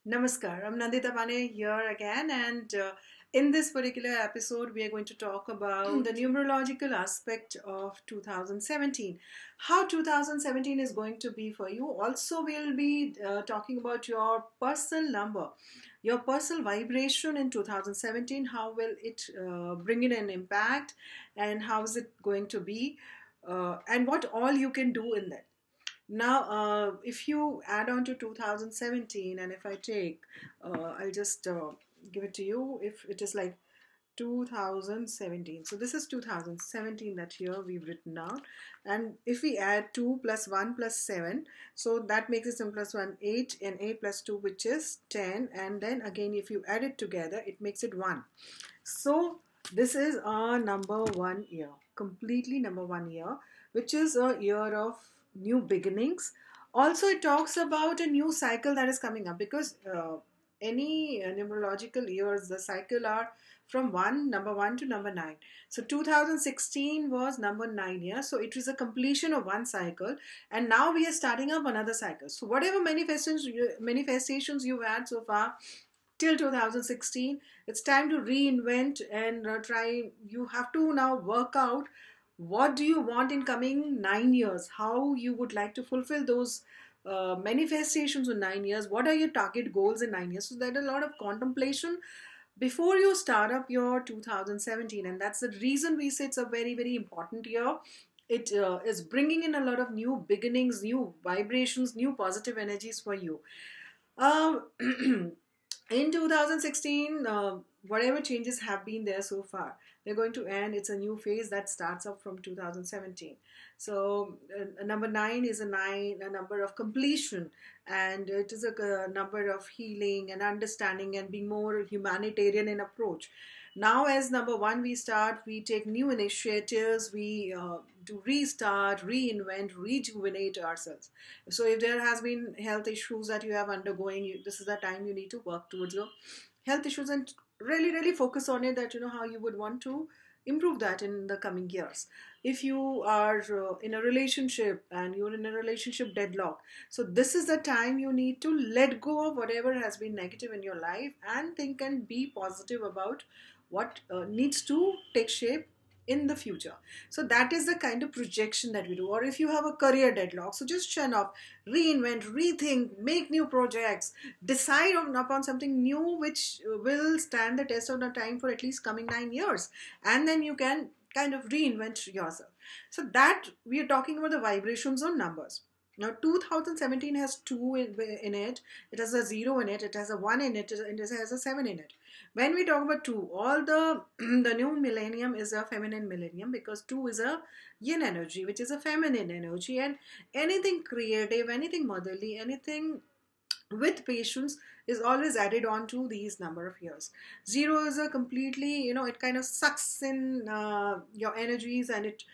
Namaskar, I'm Nandita here again, and in this particular episode, we are going to talk about the numerological aspect of 2017. How 2017 is going to be for you. Also, we'll be talking about your personal number, your personal vibration in 2017. How will it bring in an impact, and how is it going to be, and what all you can do in that. Now, if you add on to 2017, and if I take, I'll just give it to you. If it is like 2017, so this is 2017 that here we've written out. And if we add 2 plus 1 plus 7, so that makes it 7 plus 1, 8, and 8 plus 2, which is 10. And then again, if you add it together, it makes it 1. So this is our number 1 year, completely number 1 year, which is a year of new beginnings. Also, it talks about a new cycle that is coming up, because any numerological years, the cycle are from number 1 to number 9. So 2016 was number 9 year. So it is a completion of one cycle, and now we are starting up another cycle. So whatever manifestations you've had so far till 2016, it's time to reinvent and try. You have to now work out what do you want in coming 9 years, how you would like to fulfill those manifestations in 9 years, what are your target goals in 9 years. So there's a lot of contemplation before you start up your 2017, and that's the reason we say it's a very, very important year. It is bringing in a lot of new beginnings, new vibrations, new positive energies for you. In 2016, whatever changes have been there so far, they're going to end. It's a new phase that starts up from 2017. So number 9 is a number of completion, and it is a number of healing and understanding and being more humanitarian in approach. Now, as number 1, we take new initiatives, we do restart, reinvent, rejuvenate ourselves. So if there has been health issues that you have undergoing, this is the time you need to work towards your health issues and really, really focus on it, that you know how you would want to improve that in the coming years. If you are in a relationship and you're in a relationship deadlock, so this is the time you need to let go of whatever has been negative in your life and think and be positive about what needs to take shape in the future. So that is the kind of projection that we do. Or if you have a career deadlock, so just churn off, reinvent, rethink, make new projects, decide upon something new which will stand the test of the time for at least coming 9 years, and then you can kind of reinvent yourself. So that we are talking about the vibrations on numbers. Now 2017 has 2 in it, it has a 0 in it has a 1 in it, and it has a 7 in it. When we talk about 2, all the new millennium is a feminine millennium, because 2 is a yin energy, which is a feminine energy, and anything creative, anything motherly, anything with patience is always added on to these number of years. 0 is a completely, it kind of sucks in your energies, and it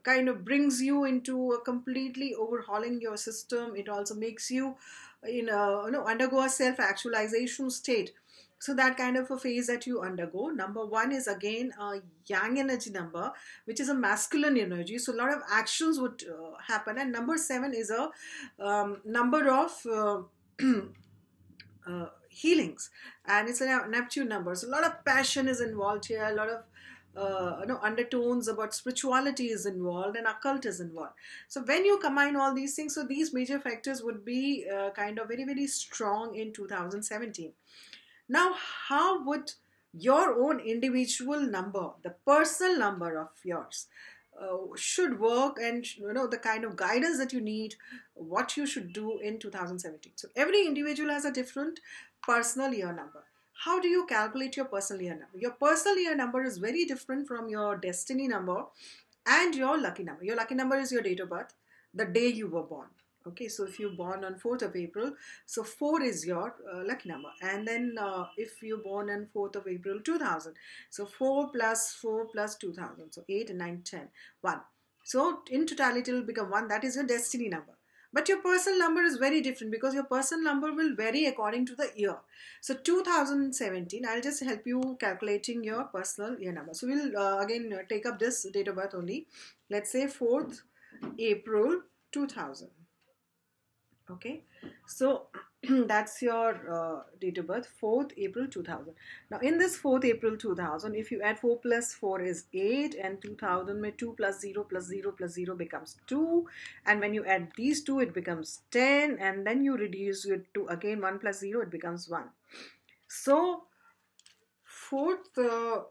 kind of brings you into a completely overhauling your system. It also makes you undergo a self-actualization state. So that kind of a phase that you undergo. Number 1 is again a yang energy number, which is a masculine energy. So a lot of actions would happen. And number 7 is a number of healings, and it's a Neptune number. So a lot of passion is involved here. A lot of undertones about spirituality is involved, and occult is involved. So when you combine all these things, so these major factors would be kind of very, very strong in 2017. Now, how would your own individual number, the personal number of yours, should work, and the kind of guidance that you need, what you should do in 2017. So every individual has a different personal year number. How do you calculate your personal year number? Your personal year number is very different from your destiny number and your lucky number. Your lucky number is your date of birth, the day you were born. Okay, so if you're born on 4th of April, so 4 is your lucky number. And then if you're born on 4th of April 2000, so 4 plus 2000, so 8 and 9, 10, 1. So in totality it will become 1. That is your destiny number. But your personal number is very different, because your personal number will vary according to the year. So 2017, I'll just help you calculating your personal year number. So we'll again take up this date of birth only. Let's say 4th April 2000. Okay, so that's your date of birth, 4th April 2000. Now in this 4th April 2000, if you add 4 plus 4 is 8, and 2000 mein 2 plus 0 plus 0 plus 0 becomes 2, and when you add these two it becomes 10, and then you reduce it to again 1 plus 0, it becomes 1. So 4th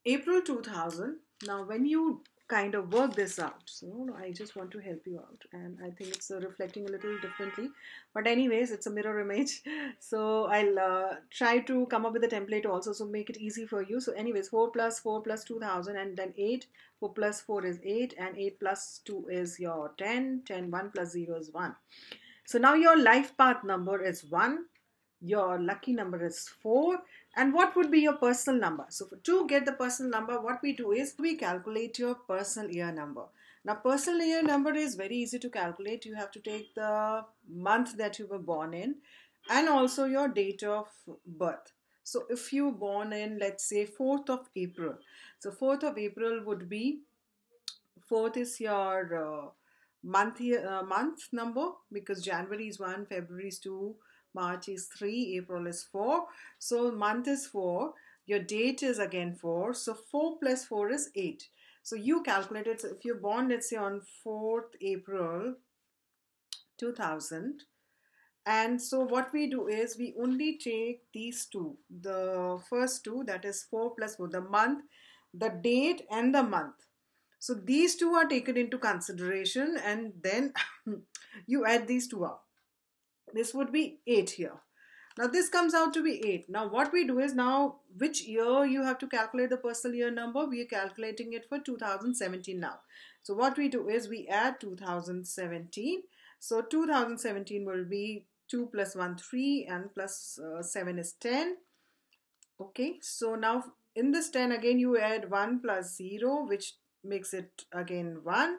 April 2000. Now when you kind of work this out, so I just want to help you out, and I think it's reflecting a little differently, but anyways it's a mirror image. So I'll try to come up with a template also, so make it easy for you. So anyways, 4 plus 4 plus 2000, and then 8. 4 plus 4 is 8, and 8 plus 2 is your 10. 10, 1 plus 0 is 1. So now your life path number is 1, your lucky number is 4, and what would be your personal number? So to get the personal number, what we do is we calculate your personal year number. Now personal year number is very easy to calculate. You have to take the month that you were born in and also your date of birth. So if you were born in, let's say, 4th of April, so 4th of April would be, 4th is your month number, because January is 1, February is 2, March is 3, April is 4. So month is 4. Your date is again 4. So 4 plus 4 is 8. So you calculate it. So if you're born, let's say, on 4th April 2000. And so what we do is we only take these two. The first two, that is 4 plus 4, the month, the date and the month. So these two are taken into consideration, and then you add these two up. This would be 8 here. Now this comes out to be 8. Now what we do is, now which year you have to calculate the personal year number? We are calculating it for 2017 now. So what we do is we add 2017. So 2017 will be 2 plus 1, 3, and plus 7 is 10. Okay, so now in this 10 again you add 1 plus 0, which makes it again 1.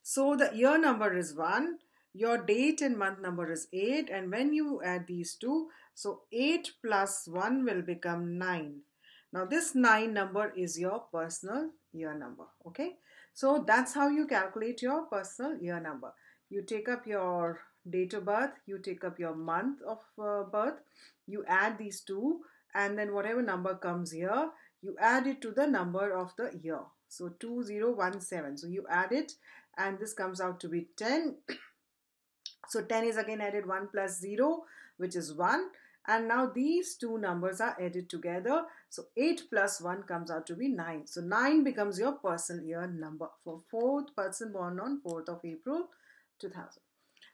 So the year number is 1. Your date and month number is 8, and when you add these two, so 8 plus 1 will become 9. Now this 9 number is your personal year number. Okay, so that's how you calculate your personal year number. You take up your date of birth, you take up your month of birth, you add these two, and then whatever number comes here, you add it to the number of the year. So 2017. So you add it, and this comes out to be 10. So 10 is again added 1 plus 0, which is 1. And now these two numbers are added together. So 8 plus 1 comes out to be 9. So 9 becomes your personal year number for 4th person born on 4th of April 2000.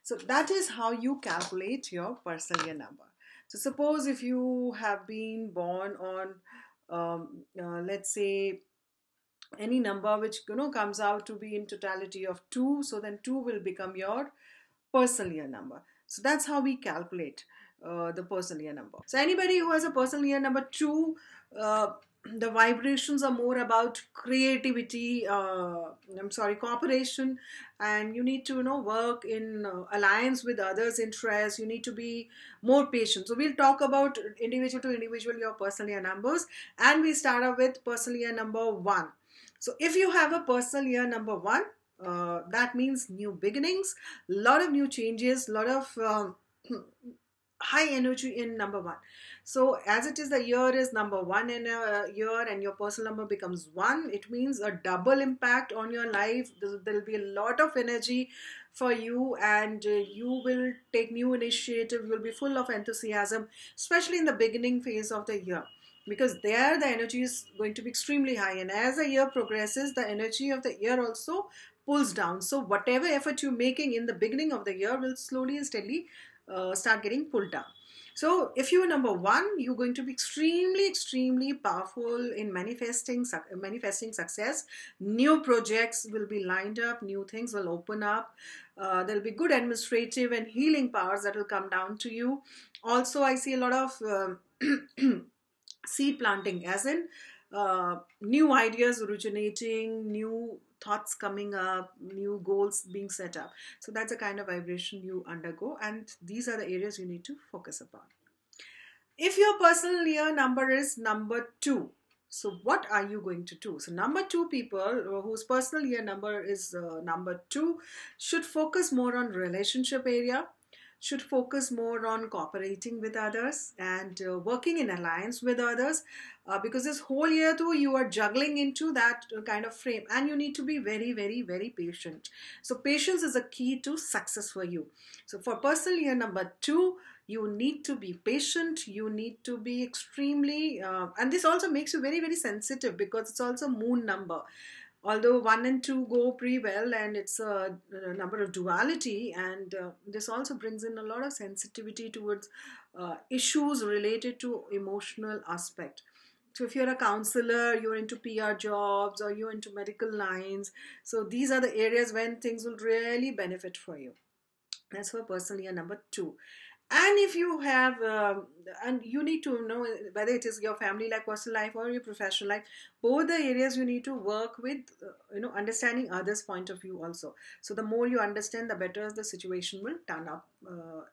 So that is how you calculate your personal year number. So suppose if you have been born on, let's say, any number which comes out to be in totality of 2, so then 2 will become your personal year number. So that's how we calculate the personal year number. So anybody who has a personal year number 2, the vibrations are more about creativity, cooperation, and you need to work in alliance with others' interests. You need to be more patient. So we'll talk about individual to individual your personal year numbers, and we start off with personal year number 1. So if you have a personal year number 1, that means new beginnings, lot of new changes, lot of high energy in number 1. So as it is, the year is number 1 in a year, and your personal number becomes 1. It means a double impact on your life. There will be a lot of energy for you, and you will take new initiative. You will be full of enthusiasm, especially in the beginning phase of the year, because there the energy is going to be extremely high, and as the year progresses, the energy of the year also pulls down. So whatever effort you're making in the beginning of the year will slowly and steadily start getting pulled down. So if you are number 1, you're going to be extremely powerful in manifesting success. New projects will be lined up, new things will open up. There'll be good administrative and healing powers that will come down to you. Also, I see a lot of seed planting, as in new ideas originating, new thoughts coming up, new goals being set up. So that's the kind of vibration you undergo, and these are the areas you need to focus upon. If your personal year number is number 2, so what are you going to do? So number 2 people whose personal year number is number 2 should focus more on relationship area, should focus more on cooperating with others and working in alliance with others, because this whole year too you are juggling into that kind of frame, and you need to be very, very, very patient. So patience is a key to success for you. So for personal year number 2, you need to be patient, you need to be extremely and this also makes you very, very sensitive, because it's also moon number. Although 1 and 2 go pretty well, and it's a number of duality, and this also brings in a lot of sensitivity towards issues related to emotional aspect. So if you're a counselor, you're into PR jobs, or you're into medical lines, so these are the areas when things will really benefit for you. That's for personal year number 2. And if you have and you need to know whether it is your family life, personal life, or your professional life, both the areas you need to work with understanding others' point of view also. So the more you understand, the better the situation will turn up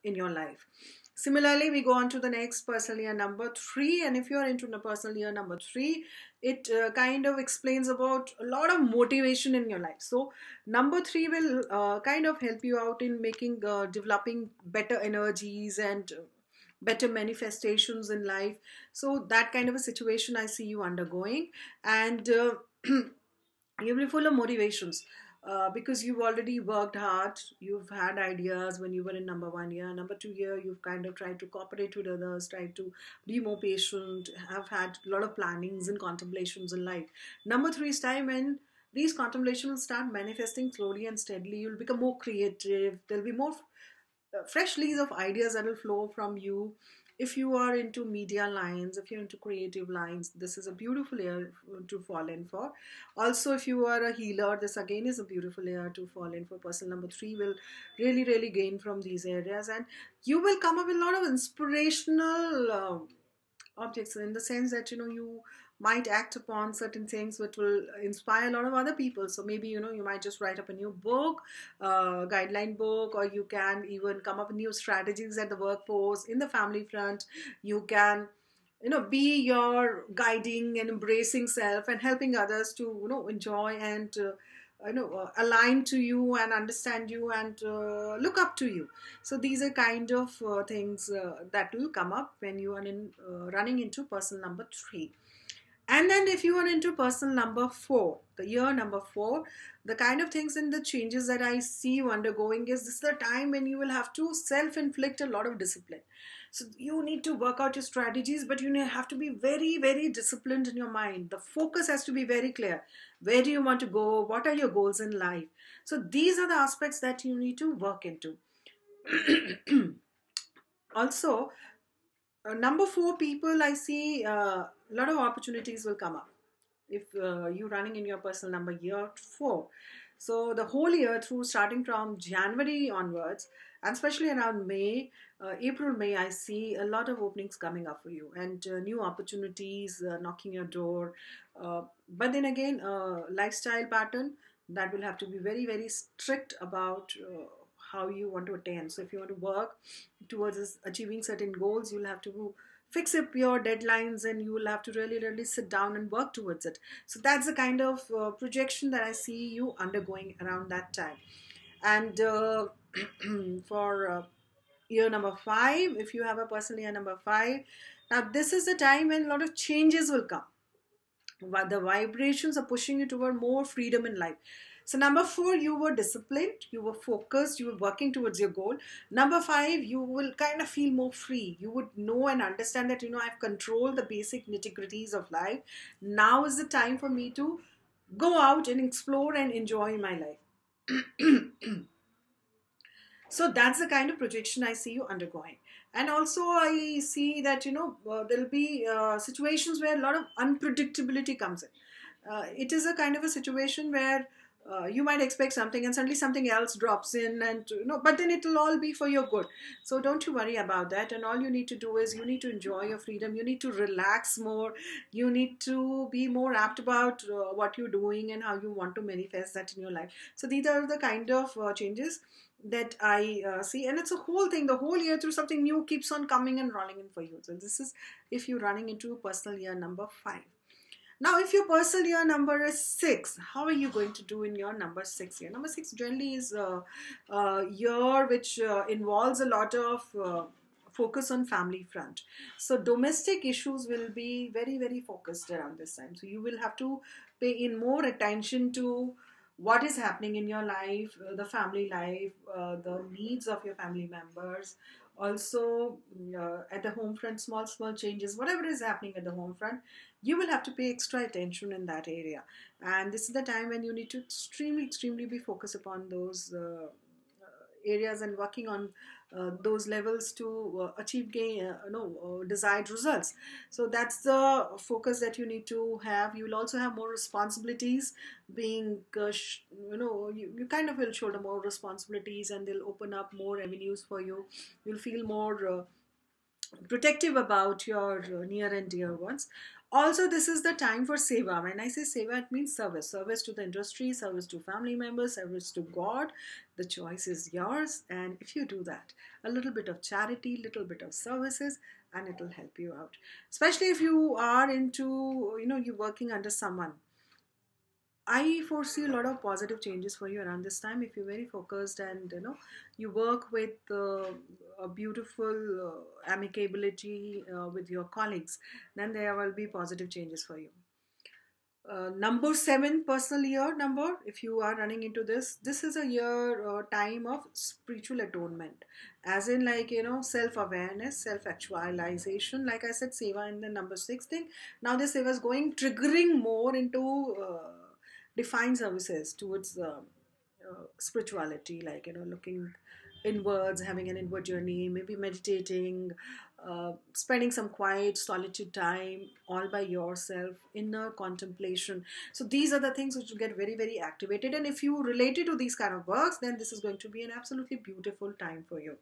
in your life. Similarly, we go on to the next personal year number 3, and if you are into the personal year number 3, it kind of explains about a lot of motivation in your life. So number 3 will kind of help you out in making developing better energies and better manifestations in life. So that kind of a situation I see you undergoing, and you'll be full of motivations. Because you've already worked hard, you've had ideas when you were in number 1 year. Number 2 year, you've kind of tried to cooperate with others, tried to be more patient, have had a lot of plannings and contemplations in life. Number 3 is time when these contemplations will start manifesting slowly and steadily. You'll become more creative, there'll be more fresh leads of ideas that will flow from you. If you are into media lines, if you're into creative lines, this is a beautiful year to fall in for. Also, if you are a healer, this again is a beautiful year to fall in for. Person number 3 will really, really gain from these areas, and you will come up with a lot of inspirational objects, in the sense that you might act upon certain things which will inspire a lot of other people. So maybe you might just write up a new book, guideline book, or you can even come up with new strategies at the workforce, in the family front. You can be your guiding and embracing self and helping others to enjoy and align to you and understand you and look up to you. So these are kind of things that will come up when you are running into person number 3. And then if you are into person number 4, the year number 4, the kind of things and the changes that I see you undergoing is, this is the time when you will have to self-inflict a lot of discipline. So you need to work out your strategies, but you have to be very, very disciplined in your mind. The focus has to be very clear. Where do you want to go? What are your goals in life? So these are the aspects that you need to work into. Also, number 4 people, I see a lot of opportunities will come up if you're running in your personal number year 4. So the whole year through, starting from January onwards, and especially around May, April, May, I see a lot of openings coming up for you, and new opportunities knocking your door. But then again, lifestyle pattern that will have to be very, very strict about how you want to attain. So if you want to work towards achieving certain goals, you'll have to fix up your deadlines, and you will have to really, really sit down and work towards it. So that's the kind of projection that I see you undergoing around that time. And for year number 5, if you have a personal year number 5, now this is the time when a lot of changes will come. The vibrations are pushing you toward more freedom in life. So number 4, you were disciplined, you were focused, you were working towards your goal. Number 5, you will kind of feel more free. You would know and understand that, I've controlled the basic nitty-gritties of life. Now is the time for me to go out and explore and enjoy my life. So that's the kind of projection I see you undergoing. And also I see that, there'll be situations where a lot of unpredictability comes in. It is a kind of a situation where you might expect something and suddenly something else drops in, and but then it'll all be for your good. So don't you worry about that, and all you need to do is you need to enjoy your freedom, you need to relax more, you need to be more apt about what you're doing and how you want to manifest that in your life. So these are the kind of changes that I see, and it's a whole thing, the whole year through something new keeps on coming and rolling in for you. So this is if you're running into personal year number 5. Now, if your personal year number is 6, how are you going to do in your number 6 year? Number 6 generally is a year which involves a lot of focus on family front. So domestic issues will be very, very focused around this time. So you will have to pay in more attention to what is happening in your life, the family life, the needs of your family members. Also, at the home front, small changes, whatever is happening at the home front, you will have to pay extra attention in that area. And this is the time when you need to extremely be focused upon those areas and working on those levels to achieve desired results. So that's the focus that you need to have. You will also have more responsibilities, being you kind of will shoulder more responsibilities, and they'll open up more avenues for you. You'll feel more protective about your near and dear ones. Also, this is the time for seva. When I say seva, it means service to the industry, service to family members, service to God. The choice is yours, and if you do that, a little bit of charity, little bit of services, and it will help you out. Especially if you are into, you're working under someone, I foresee a lot of positive changes for you around this time if you're very focused and you work with a beautiful amicability with your colleagues. Then there will be positive changes for you. Number 7, personal year number. If you are running into this is a year time of spiritual atonement, as in self-awareness, self-actualization. Like I said, seva in the number 6 thing. Now this seva is triggering more into defined services towards spirituality, looking inwards, having an inward journey, maybe meditating, spending some quiet solitude time all by yourself, inner contemplation. So these are the things which will get very, very activated, and if you relate it to these kind of works, then this is going to be an absolutely beautiful time for you.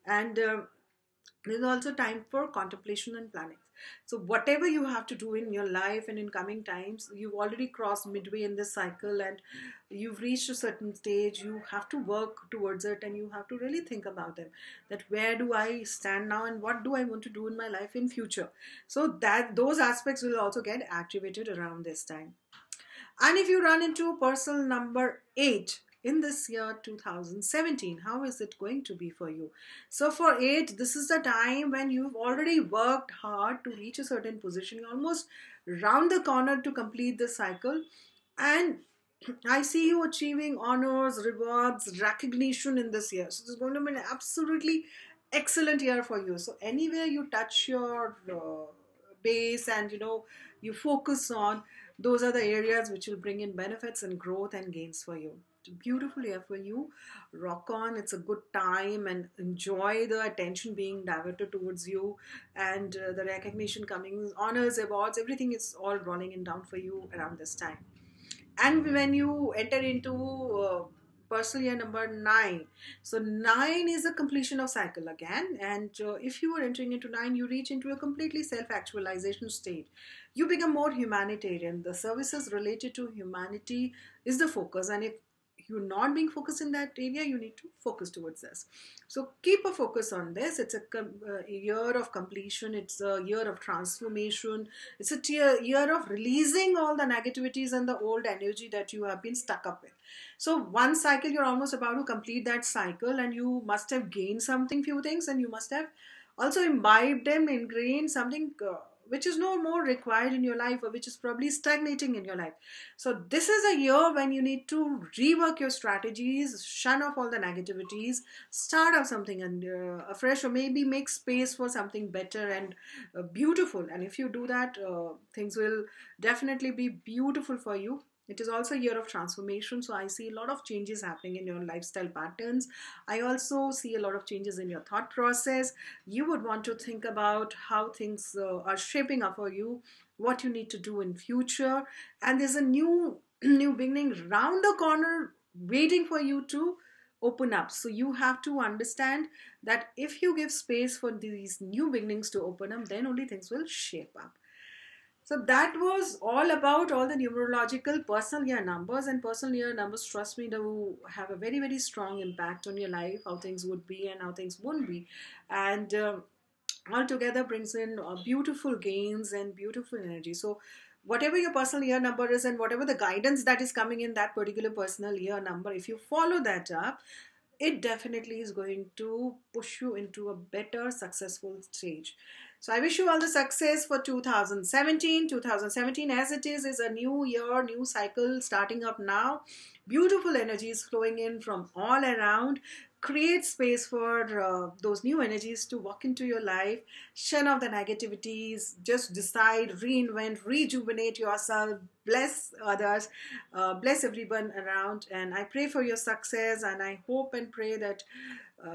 And there's also time for contemplation and planning. So whatever you have to do in your life and in coming times, you've already crossed midway in this cycle and you've reached a certain stage. You have to work towards it, and you have to really think about them, that where do I stand now and what do I want to do in my life in future. So that those aspects will also get activated around this time. And if you run into personal number 8 in this year 2017, how is it going to be for you? So for 8, this is the time when you've already worked hard to reach a certain position. You're almost round the corner to complete the cycle, and I see you achieving honors, rewards, recognition in this year. So this is going to be an absolutely excellent year for you. So anywhere you touch your base and you focus on, those are the areas which will bring in benefits and growth and gains for you. It's a beautiful year for you. Rock on. It's a good time, and enjoy the attention being diverted towards you, and the recognition coming, honors, awards, everything is all rolling in down for you around this time. And when you enter into personal year number 9, so 9 is a completion of cycle again, and if you are entering into 9, you reach into a completely self-actualization state. You become more humanitarian. The services related to humanity is the focus, and if you're not being focused in that area, you need to focus towards this. So keep a focus on this. It's a year of completion. It's a year of transformation. It's a year of releasing all the negativities and the old energy that you have been stuck up with. So one cycle, you're almost about to complete that cycle, and you must have gained something, few things, and you must have also imbibed them, ingrained something which is no more required in your life, or which is probably stagnating in your life. So this is a year when you need to rework your strategies, shun off all the negativities, start off something afresh, or maybe make space for something better and beautiful. And if you do that, things will definitely be beautiful for you. It is also a year of transformation. So I see a lot of changes happening in your lifestyle patterns. I also see a lot of changes in your thought process. You would want to think about how things are shaping up for you, what you need to do in future. And there's a new beginning round the corner waiting for you to open up. So you have to understand that if you give space for these new beginnings to open up, then only things will shape up. So that was all about all the numerological personal year numbers. And personal year numbers, trust me, do have a very, very strong impact on your life, how things would be and how things won't be. And altogether brings in beautiful gains and beautiful energy. So whatever your personal year number is and whatever the guidance that is coming in that particular personal year number, if you follow that up, it definitely is going to push you into a better, successful stage. So I wish you all the success for 2017. 2017, as it is a new year, new cycle starting up now. Beautiful energies flowing in from all around. Create space for those new energies to walk into your life. Shun off the negativities. Just decide, reinvent, rejuvenate yourself. Bless others. Bless everyone around. And I pray for your success. And I hope and pray that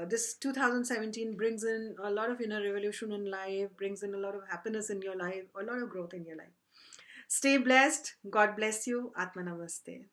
this 2017 brings in a lot of inner revolution in life, brings in a lot of happiness in your life, a lot of growth in your life. Stay blessed. God bless you. Aatma Namaste.